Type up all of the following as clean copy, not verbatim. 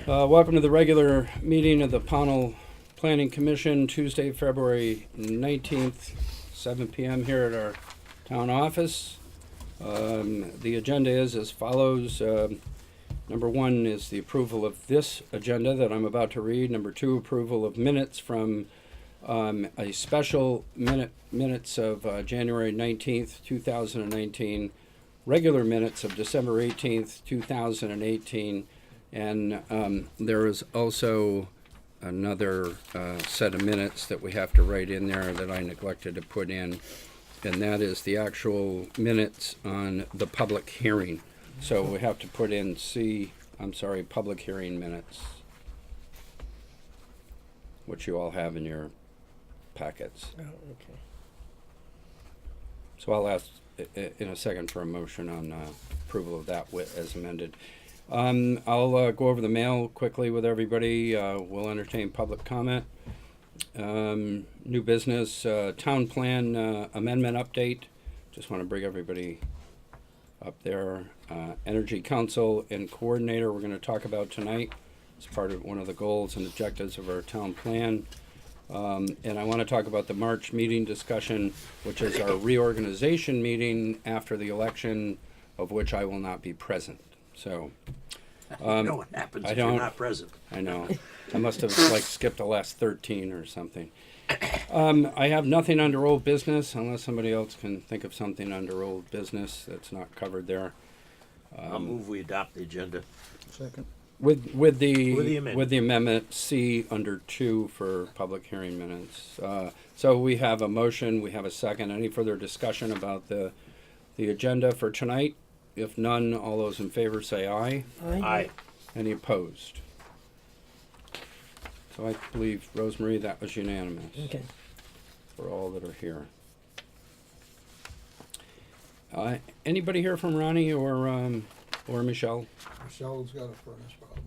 Welcome to the regular meeting of the Pownal Planning Commission, Tuesday, February 19th, 7 p.m. here at our town office. The agenda is as follows. Number one is the approval of this agenda that I'm about to read. Number two, approval of minutes from a special minutes of January 19th, 2019, regular minutes of December 18th, 2018, and there is also another set of minutes that we have to write in there that I neglected to put in, and that is the actual minutes on the public hearing. So we have to put in public hearing minutes, which you all have in your packets. Oh, okay. So I'll ask in a second for a motion on approval of that as amended. I'll go over the mail quickly with everybody. We'll entertain public comment. New business, town plan amendment update. Just want to bring everybody up there. Energy Council and Coordinator we're going to talk about tonight. It's part of one of the goals and objectives of our town plan. And I want to talk about the March meeting discussion, which is our reorganization meeting after the election, of which I will not be present. So, You know what happens if you're not present. I know. I must have skipped the last 13 or something. I have nothing under old business unless somebody else can think of something under old business that's not covered there. I'll move we adopt the agenda. Second. With the amendment. amendment C under 2 for public hearing minutes. So we have a motion, we have a second. Any further discussion about the agenda for tonight? If none, all those in favor say aye. Aye. Any opposed? So I believe, Rosemary, that was unanimous Okay. for all that are here. Anybody here from Ronnie or Michelle? Michelle's got a furnace problem.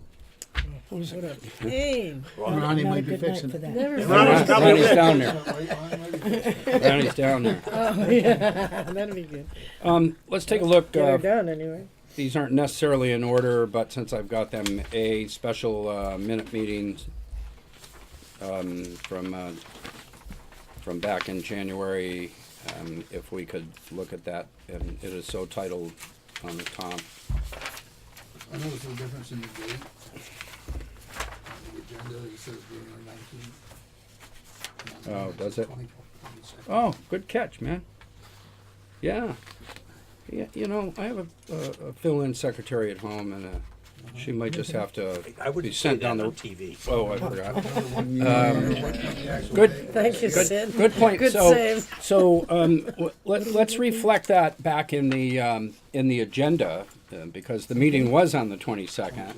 Who's it? Hey. Ronnie not might a be good night fixing for it. that. Ronnie's probably Ronnie's there. down there. Ronnie might be fixing it. Ronnie's down there. Oh, yeah, that'd be good. Let's take a look. Get her done anyway. These aren't necessarily in order, but since I've got them, a special minute meetings from back in January, if we could look at that, and it is so titled on the top. I noticed the difference in the date. On the agenda, it says January 19th. Oh, does it? 22nd. Oh, good catch, man. Yeah. Yeah, I have a fill-in secretary at home, and she might just have to I wouldn't be say sent that down on the. TV. Oh, I forgot. Good. Good. Thank you, Sid. Good point. Good So, save. let's reflect that back in the agenda because the meeting was on the 22nd.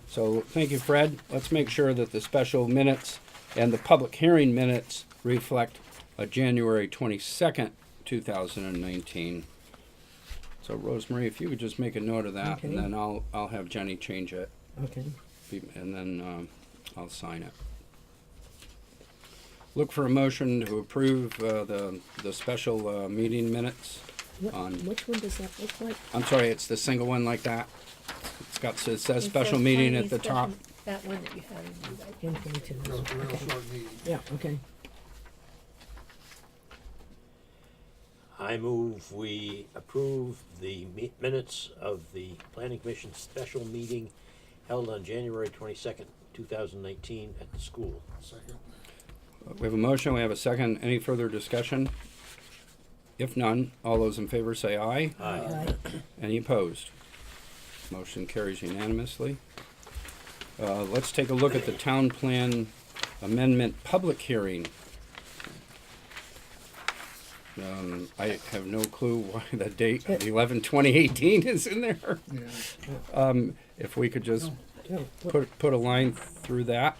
So thank you, Fred. Let's make sure that the special minutes and the public hearing minutes reflect a January 22nd, 2019. So Rosemary, if you could just make a note of that, Okay. and then I'll have Jenny change it, Okay. and then I'll sign it. Look for a motion to approve the special meeting minutes on. Which one does that look like? I'm sorry, it's the single one like that. It says It special says meeting planning at the top. special- That one that you have in your right. 122. Real Okay. short meeting. Yeah, okay. I move we approve the minutes of the Planning Commission special meeting held on January 22nd, 2019 at the school. Second. We have a motion, we have a second. Any further discussion? If none, all those in favor say aye. Aye. Right. Any opposed? Motion carries unanimously. Let's take a look at the town plan amendment public hearing. I have no clue why the date of 11/2018 is in there. Yeah. If we could just Yeah, what- put a line through that.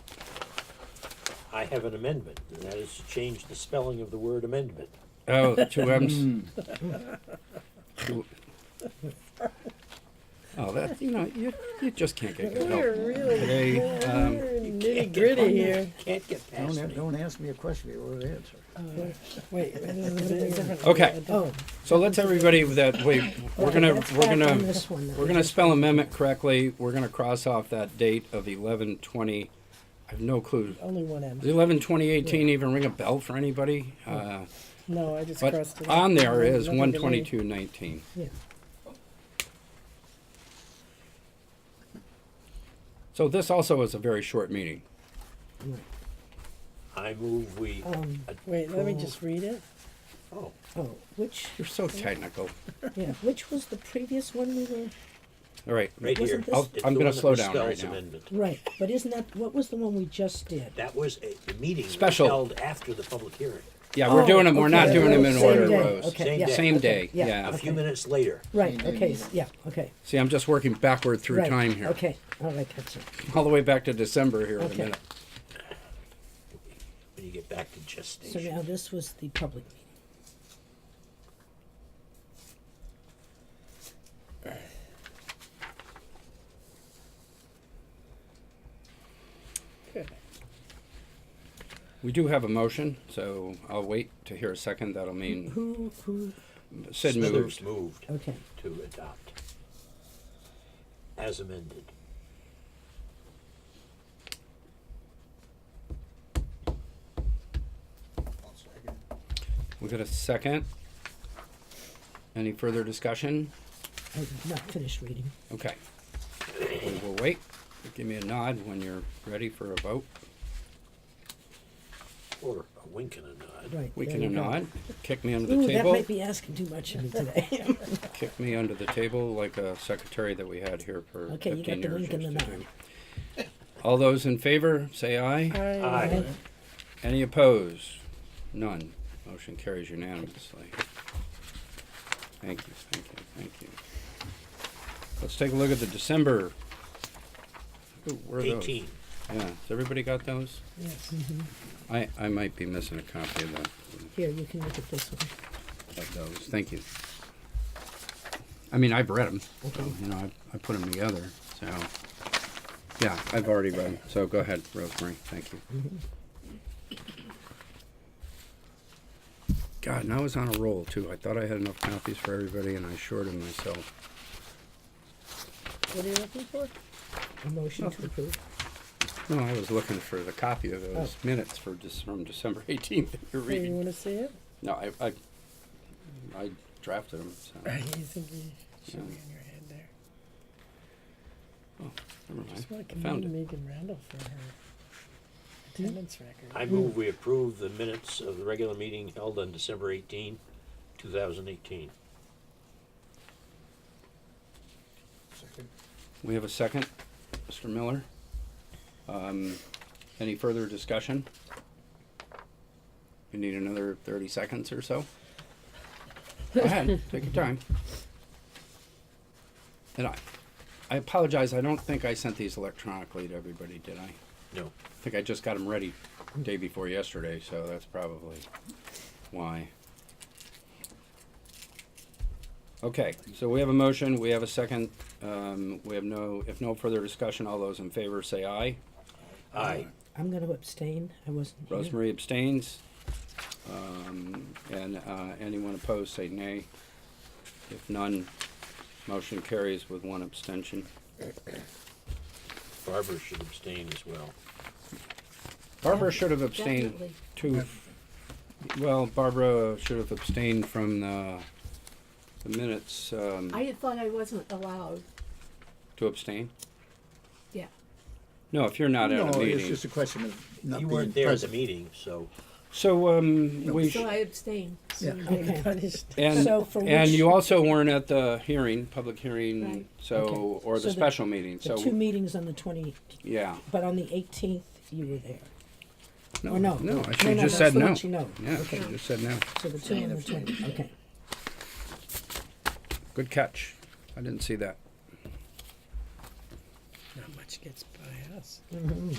I have an amendment, and that is to change the spelling of the word amendment. Oh, the two M's. Two- Oh, that, you just can't get good We're help. real Today, nitty gritty here. Can't get past me. Don't ask me a question you won't answer. Wait, this is a different. Okay. Oh, So let's everybody that, wait, we're gonna, that's we're back on gonna, this one that we're we gonna just- spell amendment correctly. We're gonna cross off that date of 11/20. I have no clue. only one Does M. 11/20/18 even ring a bell for anybody? No, I just But crossed it. on out. there is Nothing to me. 1/22/19. Yeah. So this also is a very short meeting. I move we. Wait, let me approve- just read it. Oh, Oh, which, You're so technical. yeah, which was the previous one we were, All right. right here. Wasn't this- It's I'm the gonna one that slow was down right Stell's now. amendment. right, but isn't that, what was the one we just did? That was the meeting was Special. held after the public hearing. Yeah, we're doing them. We're not okay. doing them in Same order, day, Rose. okay, Same yeah, day. Same okay, day. yeah, Yeah. A few okay. minutes later. Right, okay, yeah, okay. See, I'm just working backward through Right, time here, Okay, all right, gotcha. all the way back to December here in a Okay. minute. When you get back to So gestation. now this was the public meeting. Good. We do have a motion, so I'll wait to hear a second. That'll mean Who, Sid Smithers moved. moved okay, to adopt. As amended. I'll second. We got a second. Any further discussion? I did not finish reading. Okay. We will wait. Give me a nod when you're ready for a vote. Or a wink and a nod. Right. We there can you go. nod. Kick me under the Ooh, that table. might be asking too much of me today. Kick me under the table like a secretary that we had here for Okay, you 15 got the years wink and the used to nod. do. All those in favor, say aye. Aye. Any opposed? None. Motion carries unanimously. Thank you, thank you, thank you. Let's take a look at the December. Ooh, where are those? 18. Yeah, has everybody got those? Yes. I might be missing a copy of that, Here, you can look at this one. of those. Thank you. I mean, I've read them, so, Okay. I put them together, so. Yeah, I've already read them, so go ahead, Rosemary, thank you. God, and I was on a roll, too. I thought I had enough copies for everybody, and I shorted myself. What are you looking for? A motion to approve. No, I was looking for the copy of those Oh. minutes for from December 18th that you're Hey, you reading. want to see it? No, I drafted them, so. You think you should Yeah. be in your head there. Oh, never mind. Just want to I found commend it. Megan Randall for her attendance record. I move we approve the minutes of the regular meeting held on December 18, 2018. Second. We have a second, Mr. Miller. Any further discussion? You need another 30 seconds or so? Go ahead, take your time. And I apologize, I don't think I sent these electronically to everybody, did I? No. I think I just got them ready day before yesterday, so that's probably why. Okay, so we have a motion, we have a second, we have if no further discussion, all those in favor say aye. Aye. I'm gonna abstain, I wasn't here. Rosemary abstains. And anyone opposed say nay. If none, motion carries with one abstention. Barbara should abstain as well. Barbara should have abstained Definitely. too. Well, Barbara should have abstained from the minutes I thought I wasn't allowed. to abstain. Yeah. No, if you're not at a No, it's meeting. just a question of not You being weren't there at the present. meeting, so So we So I abstain. Yeah. You're being Okay. punished. and So for and which- you also weren't at the hearing, public hearing. Right. So Okay. or the So the- special meeting. The So two meetings on the 20, yeah. but on the 18th, you were there. No, Or no? no. She No, just that's said the no. one she know. Yeah, Okay. she just said no. So the two on the 20, okay. Good catch. I didn't see that. Not much gets by us. Mm-hmm.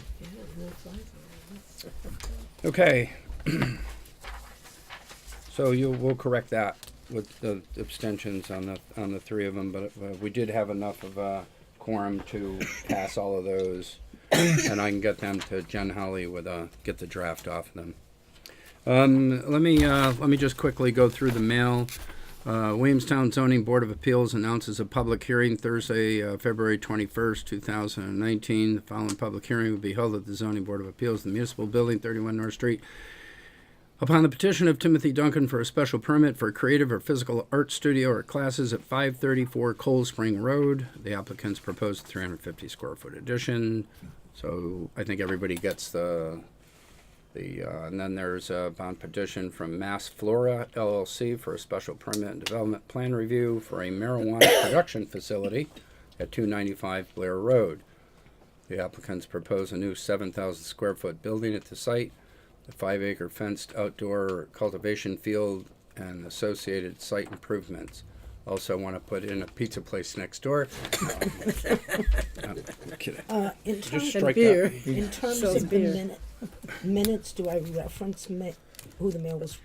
Okay. So we'll correct that with the abstentions on the three of them, but we did have enough of a quorum to pass all of those, and I can get them to Jen Holly get the draft off of them. Let me just quickly go through the mail. Williamstown Zoning Board of Appeals announces a public hearing Thursday, February 21st, 2019. The following public hearing will be held at the Zoning Board of Appeals, the Municipal Building, 31 North Street. Upon the petition of Timothy Duncan for a special permit for a creative or physical art studio or classes at 534 Cold Spring Road, the applicants propose a 350 square foot addition. So I think everybody gets and then there's a bond petition from Mass Flora LLC for a special permit and development plan review for a marijuana production facility at 295 Blair Road. The applicants propose a new 7,000 square foot building at the site, a 5-acre fenced outdoor cultivation field, and associated site improvements. Also want to put in a pizza place next door. I'm kidding. In terms strike beer. that. in terms Sells of the beer. minutes, do I reference who the mail was?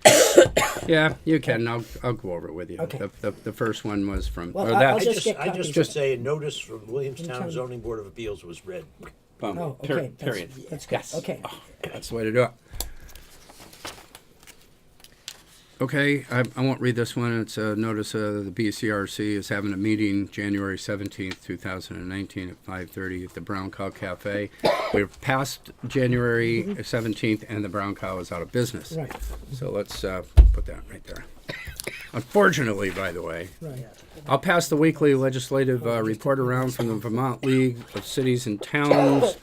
Yeah, you can. I'll go over it with you. Okay. The first one was from. Well, or I'll that, just get I copies. just would say a notice from Williamstown terms- Zoning Board of Appeals was read. boom, Oh, okay. period. That's- Period. That's good. Yes. Okay. That's the way to do it. Okay, I won't read this one. It's a notice the BCRC is having a meeting January 17th, 2019 at 5:30 at the Brown Cow Cafe. We're past January 17th and the Brown Cow is out of business. Right. So let's put that right there. Unfortunately, by the way, Right. I'll pass the weekly legislative report around from the Vermont League of Cities and Towns.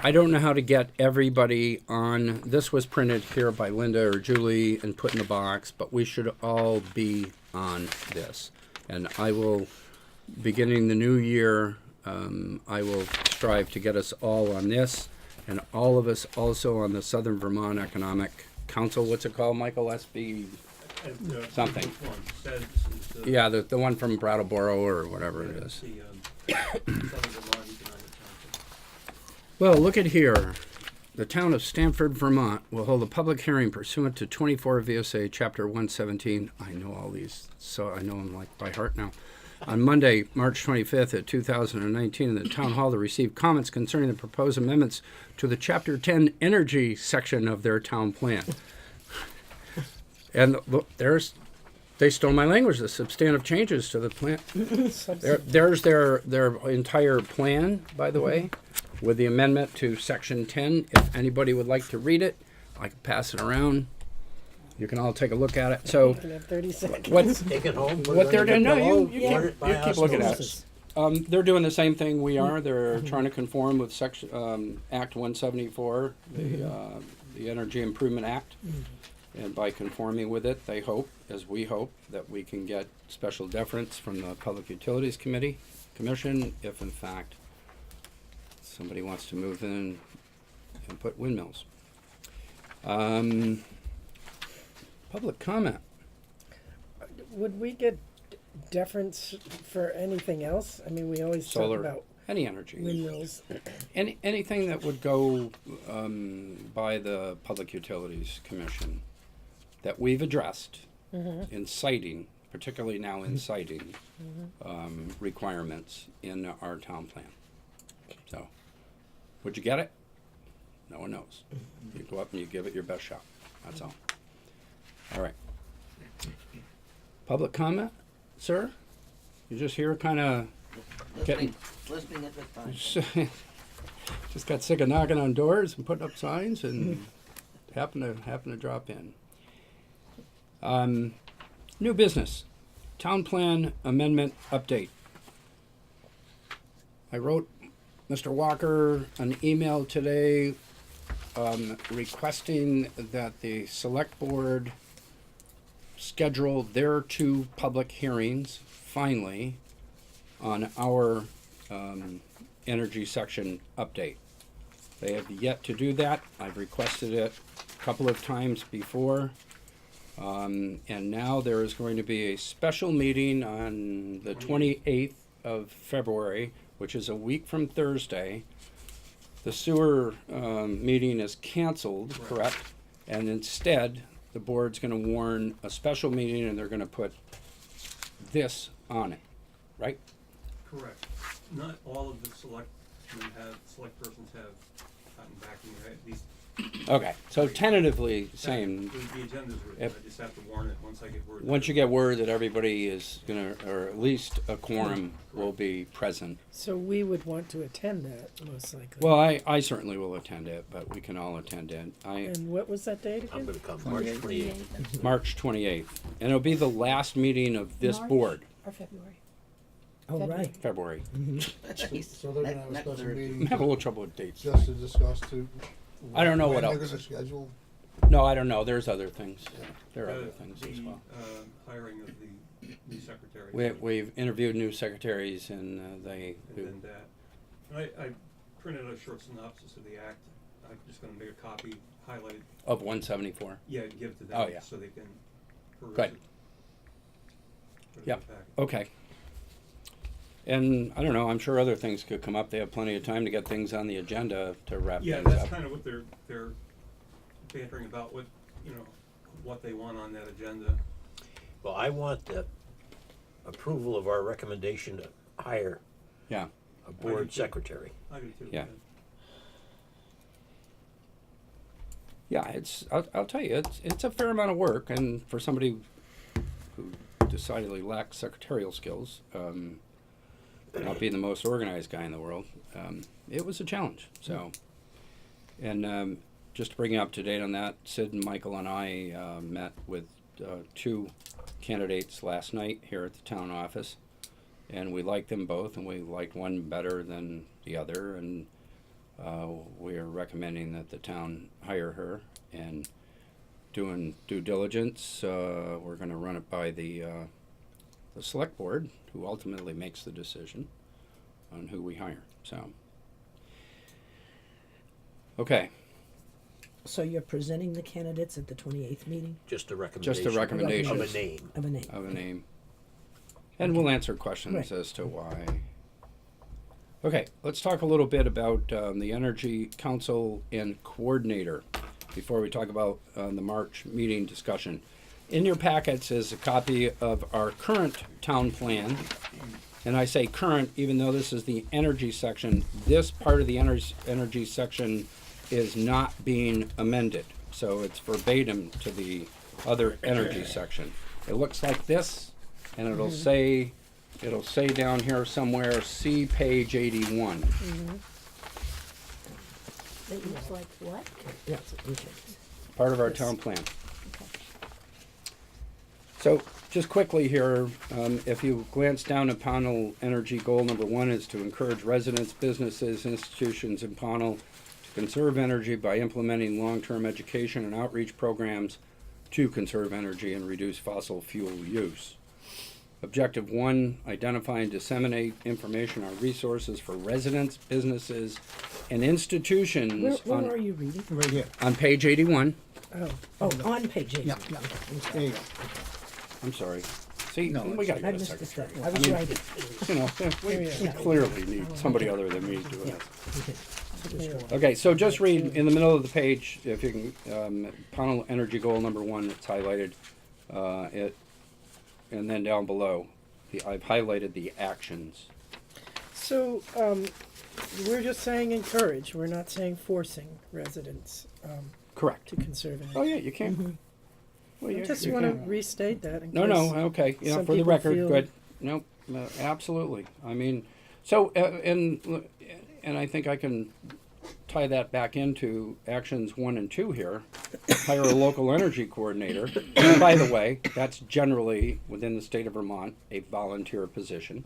I don't know how to get everybody on. This was printed here by Linda or Julie and put in the box, but we should all be on this. And I will, beginning the new year, I will strive to get us all on this, and all of us also on the Southern Vermont Economic Council. What's it called, Michael? SB something. Yeah, the one from Brattleboro or whatever it is. Well, look at here. The town of Stamford, Vermont will hold a public hearing pursuant to 24 VSA Chapter 117. I know all these, so I know them like by heart now. On Monday, March 25th at 2019 in the town hall to receive comments concerning the proposed amendments to the Chapter 10 energy section of their town plan. And look, they stole my language, the substantive changes to the plan. There's their entire plan, by the way, with the amendment to Section 10. If anybody would like to read it, I can pass it around. You can all take a look at it. So You can have 30 seconds. what's Take it home. put what it they're on your doing? No, pillow, you learn it by keep looking at osmosis. it. They're doing the same thing we are. They're trying to conform with Section Act 174, the Energy Improvement Act. And by conforming with it, they hope, as we hope, that we can get special deference from the Public Utilities Commission, if in fact somebody wants to move in and put windmills. Public comment. Would we get deference for anything else? I mean, we always Solar. talk about Any energy. windmills. Anything that would go by the Public Utilities Commission that we've addressed in citing, particularly now in citing requirements in our town plan. So, would you get it? No one knows. You go up and you give it your best shot. That's all. All right. Public comment, sir? You just here kind of getting... Listening at this time. Just got sick of knocking on doors and putting up signs and happen to drop in. New business, town plan amendment update. I wrote Mr. Walker an email today requesting that the select board schedule their 2 public hearings finally on our energy section update. They have yet to do that. I've requested it a couple of times before. And now there is going to be a special meeting on the 28th of February, which is a week from Thursday. The sewer meeting is canceled, correct? And instead, the board's going to warn a special meeting, and they're going to put this on it, right? Correct. Not all of the select persons have gotten back to me, right? These, Okay, so tentatively saying, the agenda's written, if- I just have to warn it once I get word. once you get word that everybody is gonna, or at least a quorum will be present. So we would want to attend that, most likely. Well, I certainly will attend it, but we can all attend it. And what was that date I'm again? gonna come March 28th. March 28th, and it'll be the last meeting of this March? board, Or February? Oh, February. right. February. Jeez. So they're gonna have a Next special Thursday. I'm meeting having a little trouble with dates. just to discuss to. I don't know when what they're else. gonna schedule. No, I don't know, there's other things, there are other things as well. Hiring of the new secretary. We've interviewed new secretaries and they, And then that. And I printed a short synopsis of the act. I'm just gonna make a copy, highlight it, of 174. yeah, give it to them. Oh, yeah. So they can peruse Good. it. Put it in Yep. the packet. Okay. And I don't know, I'm sure other things could come up. They have plenty of time to get things on the agenda to wrap Yeah, things that's up. kind of what they're bantering about, what they want on that agenda. Well, I want the approval of our recommendation to hire Yeah, a I do board too. secretary. I do too. Yeah. yeah, I'll tell you, it's a fair amount of work, and for somebody who decidedly lacks secretarial skills, not being the most organized guy in the world, it was a challenge. So, and just to bring you up to date on that, Sid and Michael and I met with two candidates last night here at the town office, and we liked them both, and we liked one better than the other, and we are recommending that the town hire her, and doing due diligence, we're going to run it by the select board, who ultimately makes the decision on who we hire. So, okay, So you're presenting the candidates at the 28th meeting Just a recommendation. just a recommendation Of a name. of a name? of a name, and we'll answer questions Right. as to why. Okay, let's talk a little bit about the Energy Council and Coordinator before we talk about the March meeting discussion. In your packets is a copy of our current town plan, and I say current even though this is the energy section. This part of the energy section is not being amended, so it's verbatim to the other energy section. It looks like this, and it'll say down here somewhere, see page 81. It looks like what? Yes, okay. Part of our Yes. town plan. So, just quickly here, if you glance down at Pownal Energy Goal number 1 is to encourage residents, businesses, institutions in Pownal to conserve energy by implementing long-term education and outreach programs to conserve energy and reduce fossil fuel use. Objective 1, identify and disseminate information on resources for residents, businesses, and institutions Where are you reading? Right here. on page 81. Oh, Oh, on page 8. Yeah. Okay, I'm There sorry. you go. I'm sorry. See, No, we gotta I get a missed the secretary. step. I was writing. You know, we clearly need somebody other than me doing this. Okay. So just go on. Okay, so just read in the middle of the page, if you can, Pownal Energy Goal number 1, it's highlighted, and then down below, I've highlighted the actions. so, we're just saying encourage, we're not saying forcing residents, Correct. to conserve energy. Oh, yeah, you can. Well, I you- just you wanna can. restate that in No, case. no, okay, yeah, some for the people record, feel- good. No, absolutely. I mean, so, and I think I can tie that back into actions 1 and 2 here. Hire a local energy coordinator. And by the way, that's generally, within the state of Vermont, a volunteer position.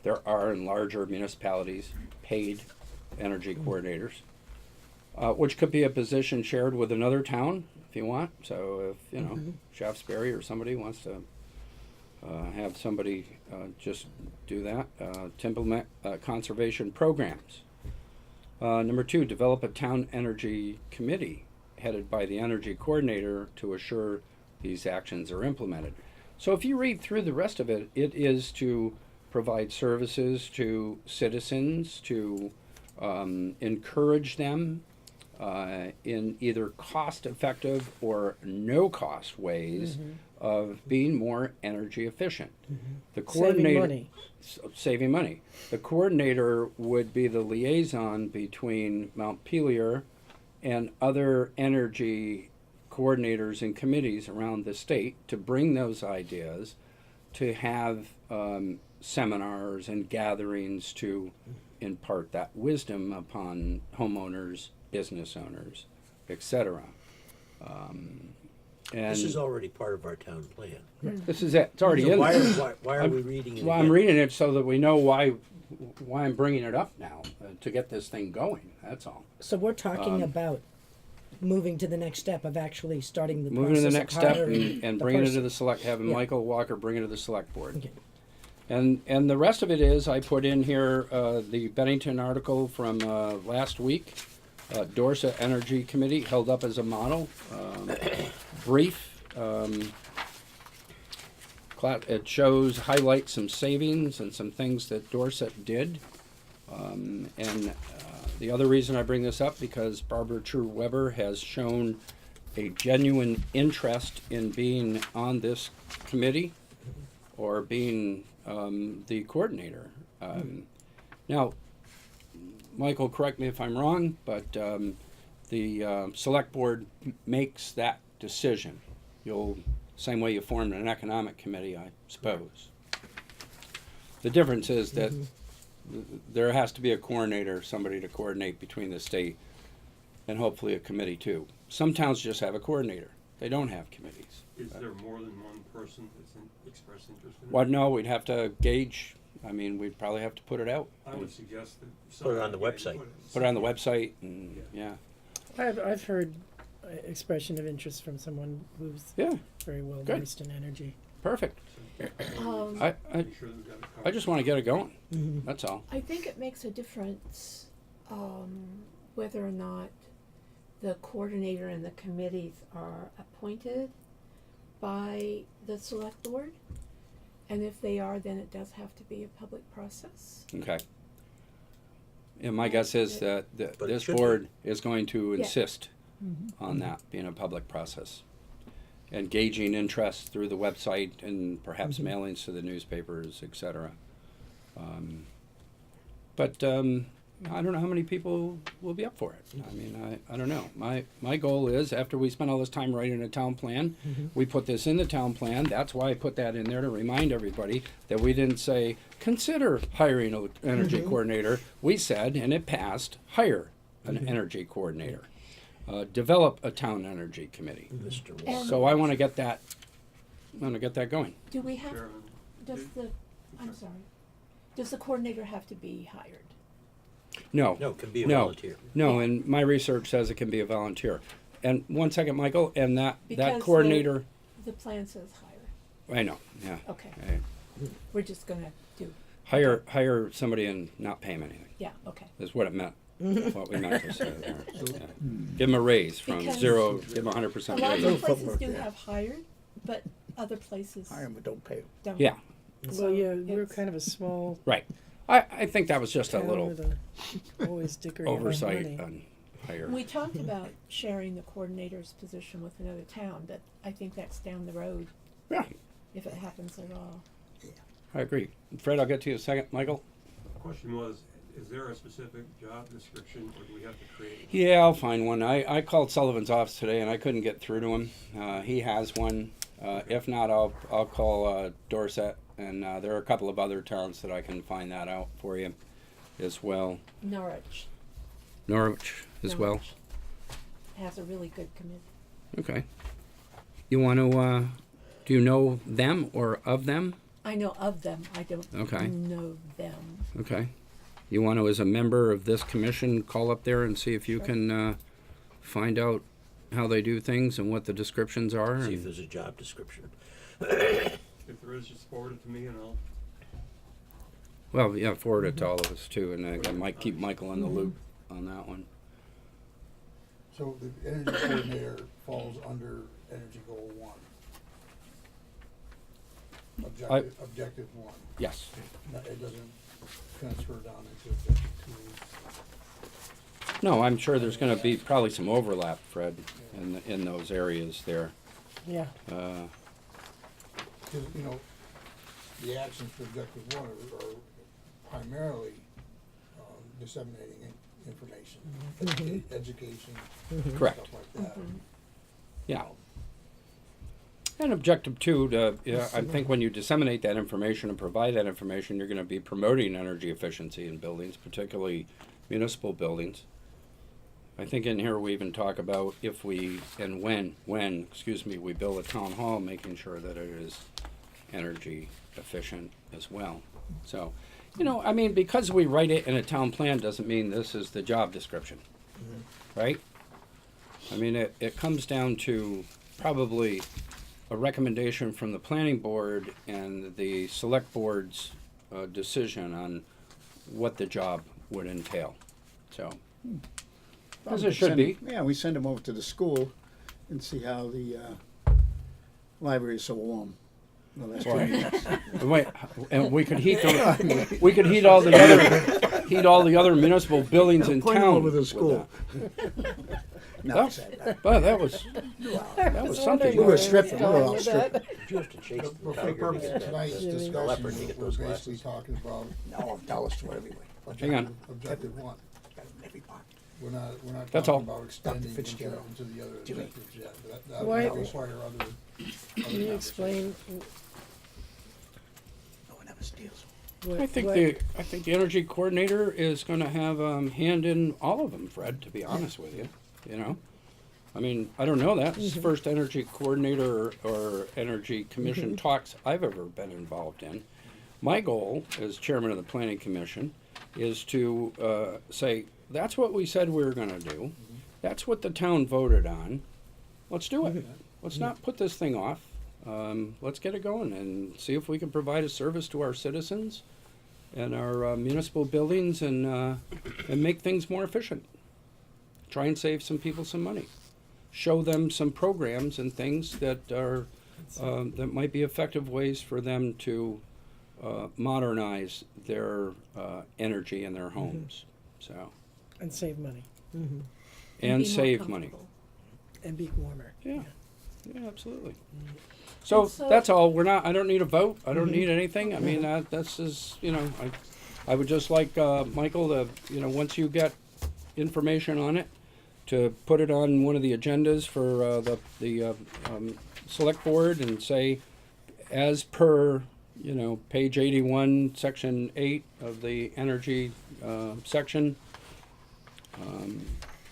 There are in larger municipalities paid energy coordinators, which could be a position shared with another town if you want. So if, Shaftesbury or somebody wants to have somebody just do that, to implement conservation programs. Number 2, develop a town energy committee headed by the energy coordinator to assure these actions are implemented. So if you read through the rest of it, it is to provide services to citizens, to encourage them in either cost-effective or no-cost ways of being more energy efficient. The Saving coordinator, money. saving money. The coordinator would be the liaison between Montpelier and other energy coordinators and committees around the state to bring those ideas, to have seminars and gatherings to impart that wisdom upon homeowners, business owners, etc. And This is already part of our town plan. this is it. It's already So in why, there. why are we reading it Well, again? I'm reading it so that we know why I'm bringing it up now, to get this thing going. That's all. So we're talking about moving to the next step of actually starting the Moving to the process next of step hiring and the bringing it to person. the select, having Yeah. Michael Walker bring it to the select board. Okay. And the rest of it is, I put in here the Bennington article from last week, Dorset Energy Committee held up as a model, brief. It shows, highlights some savings and some things that Dorset did. And the other reason I bring this up, because Barbara True Weber has shown a genuine interest in being on this committee or being the coordinator. Now, Michael, correct me if I'm wrong, but the select board makes that decision. Same way you formed an economic committee, I suppose. The difference is that there has to be a coordinator, somebody to coordinate between the state and hopefully a committee too. Some towns just have a coordinator. They don't have committees. Is there more than one person that's expressed interest in it? Well, no, we'd have to gauge. I mean, we'd probably have to put it out. I would suggest that. Put it on the somebody- website. Put it on the website and, yeah. I've heard expression of interest from someone who's Yeah, very well Good. versed in energy. perfect. So, I make sure that we've got it I covered. just want to get it going. That's all. I think it makes a difference whether or not the coordinator and the committees are appointed by the select board. And if they are, then it does have to be a public process. Okay. And my guess is that But it this should be. board is going to Yeah. insist on that being a public process. And gauging interest through the website and perhaps mailings to the newspapers, et cetera. But I don't know how many people will be up for it. I mean, I don't know. My goal is, after we spend all this time writing a town plan, we put this in the town plan. That's why I put that in there, to remind everybody that we didn't say, consider hiring an energy coordinator. We said, and it passed, hire an energy coordinator. Develop a town energy committee. Mr. And- Walker. So I want to get that going. Do we have, Chairman, does the, I'm sorry, does the coordinator have to be hired? No. No, it can be a No. volunteer. No, and my research says it can be a volunteer. And one second, Michael, and that Because coordinator, The plan says hire. I know, yeah. Okay, I- we're just gonna do, Hire somebody and not pay them anything, yeah, okay. is what it meant, what we meant to say there. Yeah. Give them a raise from Because- zero, give them a A 100% lot raise. of places do have hired, but other places Hire 'em but don't pay 'em. don't. Yeah, So Well, yeah, we're it's- kind of a small right. I think that was just a town little with always dickering about oversight money. on hire. We talked about sharing the coordinator's position with another town, but I think that's down the road, Yeah, if it happens at all. I agree. Fred, I'll get to you in a second. Michael? the question was, is there a specific job description, or do we have to create? Yeah, I'll find one. I called Sullivan's office today and I couldn't get through to him. He has one. If not, I'll call Dorset, and there are a couple of other towns that I can find that out for you as well. Norwich. Norwich as well. Norwich has a really good committee. Okay. You want to? Do you know them or of them? I know of them, I don't Okay. know them. Okay. You want to, as a member of this commission, call up there and see if you Sure. can find out how they do things and what the descriptions are. See if and- there's a job description. If there is, just forward it to me and I'll, Well, yeah, forward it to all of us too, and I might keep Michael in the loop on that one. So the energy coordinator falls under energy goal 1. Objective 1. Yes. No, it doesn't transfer down into objective 2. No, I'm sure there's going to be probably some overlap, Fred, in those areas there. Yeah, Because, you know, the actions for objective one are primarily disseminating information, education, Correct. stuff like that. Yeah. And objective two, I think when you disseminate that information and provide that information, you're going to be promoting energy efficiency in buildings, particularly municipal buildings. I think in here we even talk about if we and when we build a town hall, making sure that it is energy efficient as well. So, you know, I mean, because we write it in a town plan doesn't mean this is the job description, right? I mean, it comes down to probably a recommendation from the planning board and the select board's decision on what the job would entail. So, as it should be. Yeah, we send them over to the school and see how the library is so warm. The last 2 years. Wait, and we could heat the, we could heat all the other municipal buildings in Point 'em town over to the with school. that. No, Well, it's that. well, that was something. We were stripping, we were all stripping. Did you have to chase the But for the tiger to purpose get of that, tonight's the discussion, leopard to get we're those basically glasses? talking about No, dollars to everywhere. Hang on. objective one. Got 'em in every pocket. We're not That's talking all. about extending into Fitzgerald. the other Jimmy. objectives yet. That Why- would require other Can you explain No one ever steals. what? I think the energy coordinator is going to have hand in all of them, Fred. To be honest with you, you know, I mean, I don't know that. It's the first energy coordinator or energy commission talks I've ever been involved in. My goal as chairman of the planning commission is to say that's what we said we were going to do. That's what the town voted on. Let's do it. Let's not put this thing off. Let's get it going and see if we can provide a service to our citizens and our municipal buildings and make things more efficient. Try and save some people some money. Show them some programs and things that are that might be effective ways for them to modernize their energy in their homes. So And save money and be more save money. comfortable. and be warmer. Yeah, yeah, absolutely. So And so- that's all. I don't need a vote. I don't need anything. I mean, that's is, you know, I would just like Michael to, you know, once you get information on it, to put it on one of the agendas for the select board and say, as per, you know, page 81, section 8 of the energy section,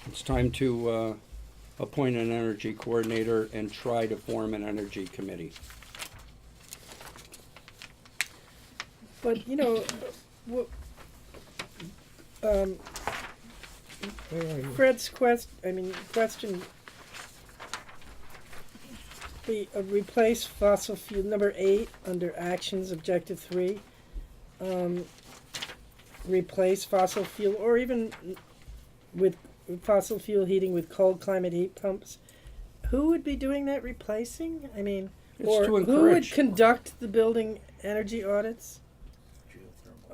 it's time to appoint an energy coordinator and try to form an energy committee. But, you know, Fred's question, the replace fossil fuel, number 8, under actions, objective 3, replace fossil fuel, or even with fossil fuel heating with cold climate heat pumps. Who would be doing that replacing? I mean, It's or to who would encourage. conduct the building energy audits?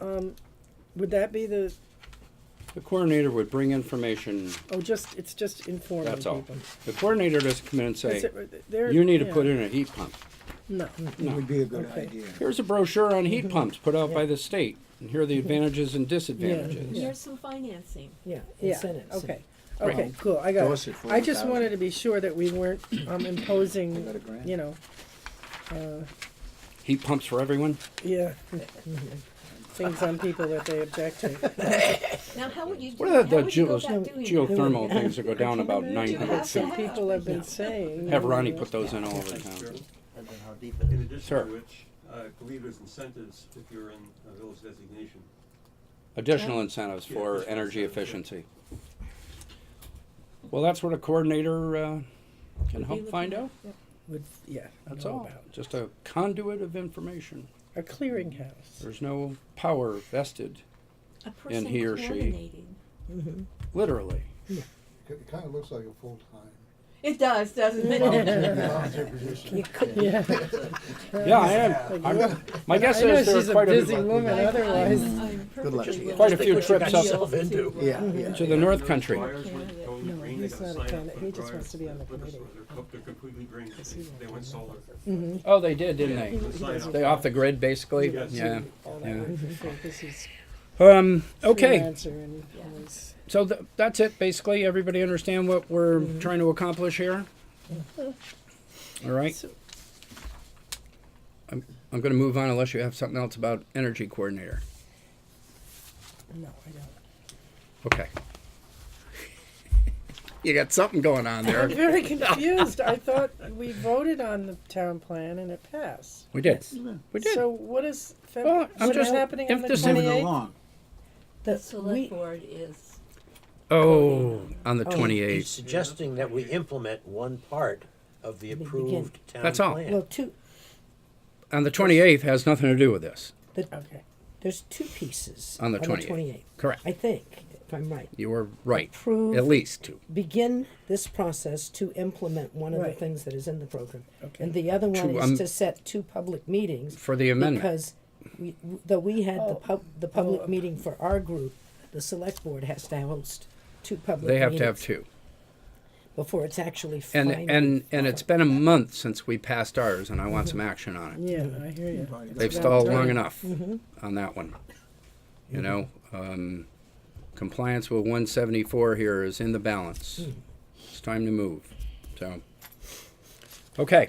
Would that be the, The coordinator would bring information. it's just informing That's all. people? The coordinator doesn't come in and say, Is it- they're- you need to yeah. put in a heat pump. No. It would be a good Okay. idea. Here's a brochure on heat pumps put out by the state, and here are the advantages and disadvantages. Yeah. Here's some financing. Yeah, incentives. okay, Right. okay, cool, I got Endorse it. it for I just 1,000. wanted to be sure that we weren't imposing, got a grant. you know, Heat pumps for everyone? yeah, things on people that they object to. Now, how would you do, What how are the would you go about doing that? geothermal things that go down about You 900 have to feet? Some people have been saying. Have Ronnie put those in all over town. Depends on how deep it In is. addition Sir. to which, I believe there's incentives if you're in a village designation. Additional incentives for Yeah. energy efficiency. Well, that's what a coordinator can Would be help looking find at- out. yep. Would, yeah, That's know all. about. Just a conduit of information. A clearinghouse. There's no power vested, A person he or she. coordinating. literally. It kind of looks like a full-time It does, doesn't it? volunteer position. Yeah. Yeah, I am. My guess I know is there she's are a quite busy a, woman otherwise. I'm Good luck perfectly to you. willing Quite a to few put trips up- yourself into. to, Yeah, yeah. to the North Country. Fires went Candidate. going No, green He's gotta not a sign up candidate. for the He just dryer wants to be on the liquor committee. store. They're completely green. Because he won't They went do solar. Mm-hmm. Oh, they did, didn't He they? doesn't They off the grid, basically? Yes. Yeah. all that yeah. work for free 'cause he's Okay, freelancer and Yeah. always- so that's it, basically. Everybody understand what we're trying to accomplish here? All right. So- I'm going to move on unless you have something else about energy coordinator. No, I don't. Okay. You got something going on I'm there. very confused. I thought we voted on the town plan and it passed. We did. We did. So what is Well, I'm what is just- happening on the if this- Moving 28th? along. The select board is, Oh, on the He's 28th. suggesting that we implement one part of the approved town That's all. plan. Well, On the 28th has nothing to do with this. Okay. there's two pieces On the 28th. 28th. Correct. I think, if I'm right. You were right. Approve, At least two. begin this process to implement one of the Right. things that is in the program. Okay. And the other one To, is to set two public meetings. For the amendment. Because though we had Oh. the public Oh. meeting for our group, the select board has to host two public They meetings. have to have two. Before it's actually And final. and it's been a month since we passed ours, and I want some action on it. Yeah, I hear you. They've It's stalled about long time. enough on that one. You know, compliance with 174 here is in the balance. It's time to move. So, okay.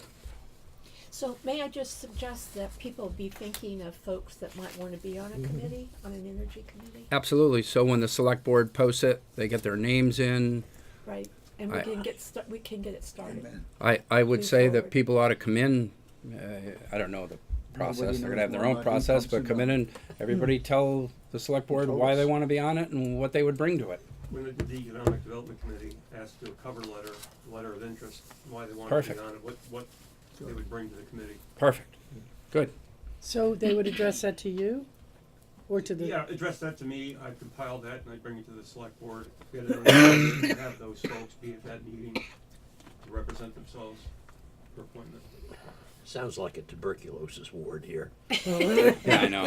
so may I just suggest that people be thinking of folks that might wanna be on a committee, on an energy committee? Absolutely. So when the select board posts it, they get their names in. Right, and we I- can we can get it started. Amen. I would Move say that forward. people ought to come in. I don't know the process. Nobody They're going knows to have their more own about process, heat but pumps come in than and everybody tell the select board Told why us. they want to be on it and what they would bring to it. When the Economic Development Committee asked to do a cover letter of interest, why they wanted to Perfect. be on it, what they would bring to the committee. Perfect. Good. So they would address that to you? Or to the, Yeah, address that to me, I'd compile that and I'd bring it to the select board. Get it on the agenda, and have those folks be at that meeting to represent themselves for appointment. Sounds like a tuberculosis ward here. Yeah, I know.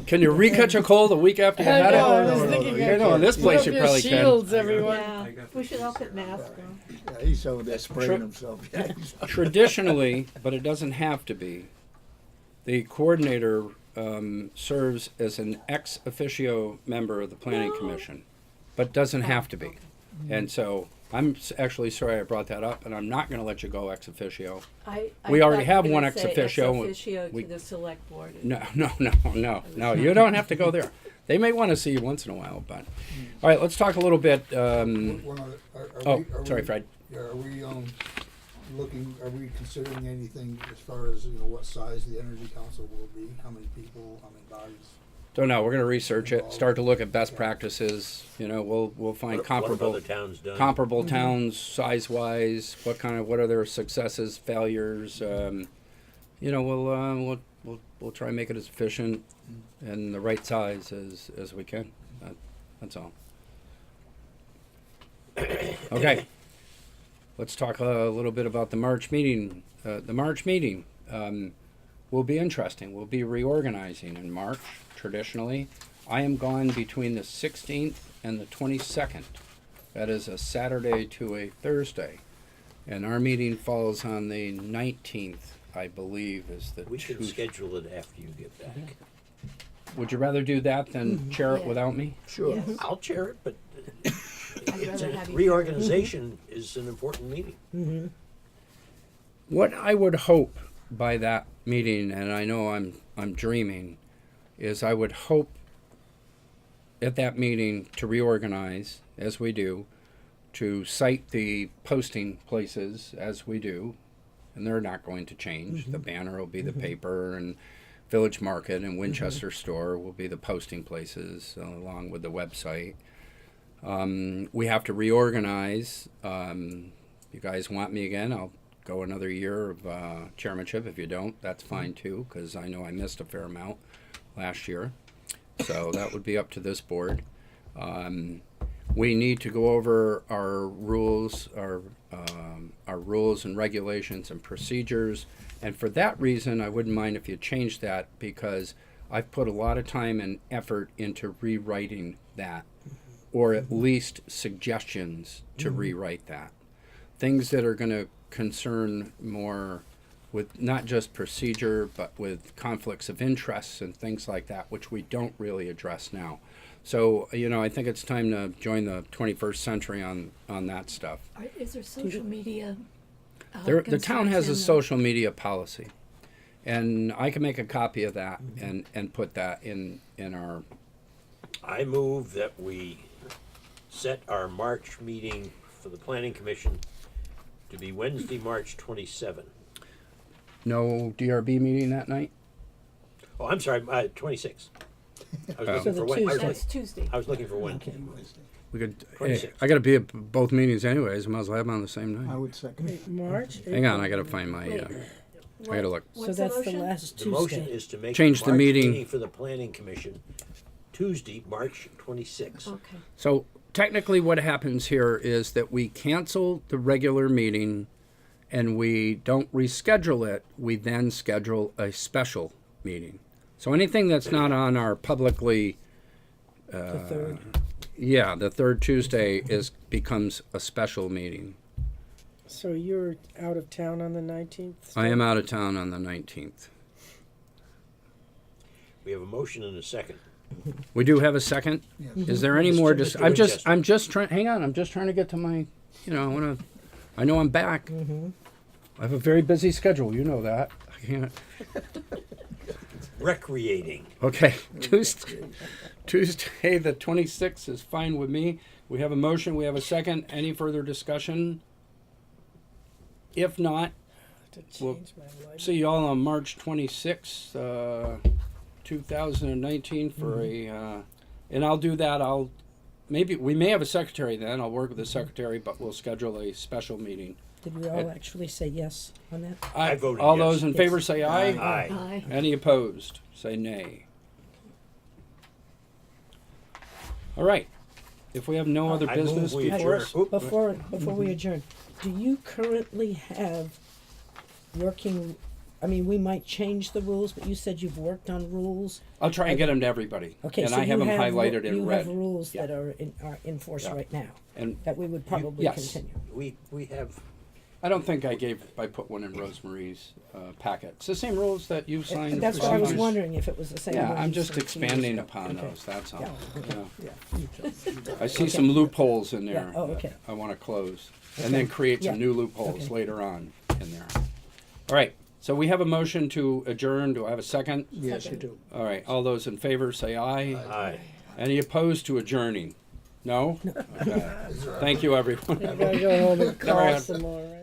Can you re-catch a cold a week after you I had know, I it? was thinking I know, in this place you Put up your probably can. shields, everyone. Yeah, I got we the should all piece put here. masks on. Yeah, he's over there spraying himself. Yeah, he's- Traditionally, but it doesn't have to be, the coordinator serves as an ex officio member of the planning commission, but doesn't have to be. And so I'm actually sorry I brought that up, and I'm not going to let you go ex officio. We already have one ex officio. Ex officio We- to the select board. No, you don't have to go there. They may want to see you once in a while, but all right. Let's talk a little bit. One other, Oh, sorry, Fred. Yeah, are we, are we considering anything as far as, what size the energy council will be? How many people, how many bodies? Don't know. We're going to research it. Start to look at best practices. You know, we'll find What have comparable other towns done? comparable towns size wise. What are their successes, failures? We'll try and make it as efficient and the right size as we can. That's all. Okay. Let's talk a little bit about the March meeting. The March meeting will be interesting. We'll be reorganizing in March, traditionally. I am gone between the 16th and the 22nd. That is a Saturday to a Thursday. And our meeting falls on the 19th, I believe, is the We should Tuesday. schedule it after you get back. Would you rather do that than chair it Yeah. without me? Sure. Yes. I'll chair it, but I'd rather have you. reorganization is an important meeting. What I would hope by that meeting, and I know I'm dreaming, is I would hope at that meeting to reorganize, as we do, to cite the posting places as we do, and they're not going to change. The banner will be the paper, and Village Market and Winchester Store will be the posting places, along with the website. We have to reorganize. You guys want me again? I'll go another year of chairmanship. If you don't, that's fine too, because I know I missed a fair amount last year. So that would be up to this board. We need to go over our rules, our rules and regulations and procedures. And for that reason, I wouldn't mind if you changed that, because I've put a lot of time and effort into rewriting that. or at least suggestions to rewrite that. Things that are going to concern more with not just procedure, but with conflicts of interests and things like that, which we don't really address now. So, I think it's time to join the 21st century on that stuff. Is there social media? The town has a concerns in the- social media policy, and I can make a copy of that and put that in our. I move that we set our March meeting for the planning commission to be Wednesday, March 27. No DRB meeting that night? Oh, I'm sorry, 26. I was Oh. looking So for the Wednesday. That's Tuesday. I was looking for Wednesday. We could. Hey, 26. I got to be at both meetings anyways. Might as well have them on the same I night. would second. Wait, March? Hang on, I got to find my. Wait, I gotta look. What's So that's the motion? last The motion Tuesday. is to make Change the March meeting. for the planning commission Tuesday, March 26. Okay. So technically, what happens here is that we cancel the regular meeting, and we don't reschedule it. We then schedule a special meeting. So anything that's not on our publicly. The third. Yeah, the third Tuesday becomes a special meeting. So you're out of town on the 19th? I am out of town on the 19th. We have a motion and a second. We do have a second. Yes. Is there any Mr. more? Mr. I'm just trying. Hang on. I'm just trying to get to my. I know I'm back. I have a very busy schedule. You know that. I can't. Recreating. Okay, Tuesday the 26th is fine with me. We have a motion. We have a second. Any further discussion? If not, To Well, change my life. see you all on March 26th, 2019 for and I'll do that. We may have a secretary then. I'll work with the secretary, but we'll schedule a special meeting. Did we all actually say yes on that? I voted All yes. those in favor Yes. say aye. Aye. Aye. Any opposed? Say nay. All right. If we have no other I move business we before adjourn. us, Oop. Before we adjourn, do you currently have working? I mean, we might change the rules, but you said you've worked on rules. I'll try and get them to everybody. Okay, and so I have you them have highlighted in you red. have rules Yeah. that are in force Yeah. right now And that we would probably yes. continue. We have, I don't think I put one in Rosemarie's packet. It's the same rules that you signed. That's why I was procedures. wondering if it was the same. Yeah, ones I'm just from 2 years expanding ago. upon Okay. those. That's all. Yeah. Yeah. I see some loopholes in there. Yeah. Oh, that okay. I want to close, Okay. and then create some Yeah. new loopholes Okay. later on in there. All right. So we have a motion to adjourn. Do I have a second? Yes, you do. All right. All those in favor say aye. aye. Any opposed to adjourning? No? Okay. Thank you, everyone. I gotta go home and Never call had- some more, right?